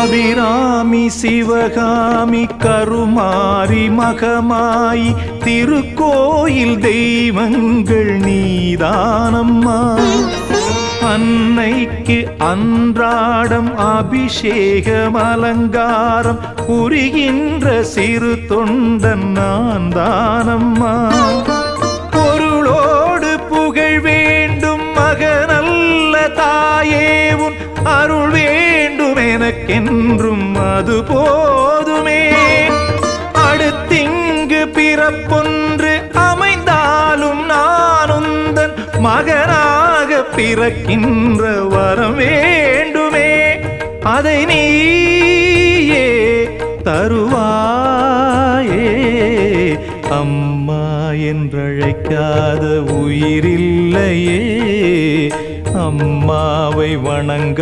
அபிராமி சிவகாமி கருமாரி மகமாயி திருக்கோயில் தெய்வங்கள் நீதானம்மா. அன்னைக்கு அன்றாடம் அபிஷேகம் அலங்காரம் புரிகின்ற சிறு தொண்டன் நான் தானம்மா. பொருளோடு புகழ் வேண்டும் மகனல்ல தாயே உன் அருள் வேண்டும் எனக்கென்றும் அது போதுமே. அடுத்திங்கு பிறப்பொன்று அமைந்தாலும் நான் உந்தன் மகனாக பிறக்கின்ற வரம் வேண்டுமே. அதை நீயே தருவாயே. அம்மா என்றழைக்காத உயிரில்லையே. அம்மாவை வணங்க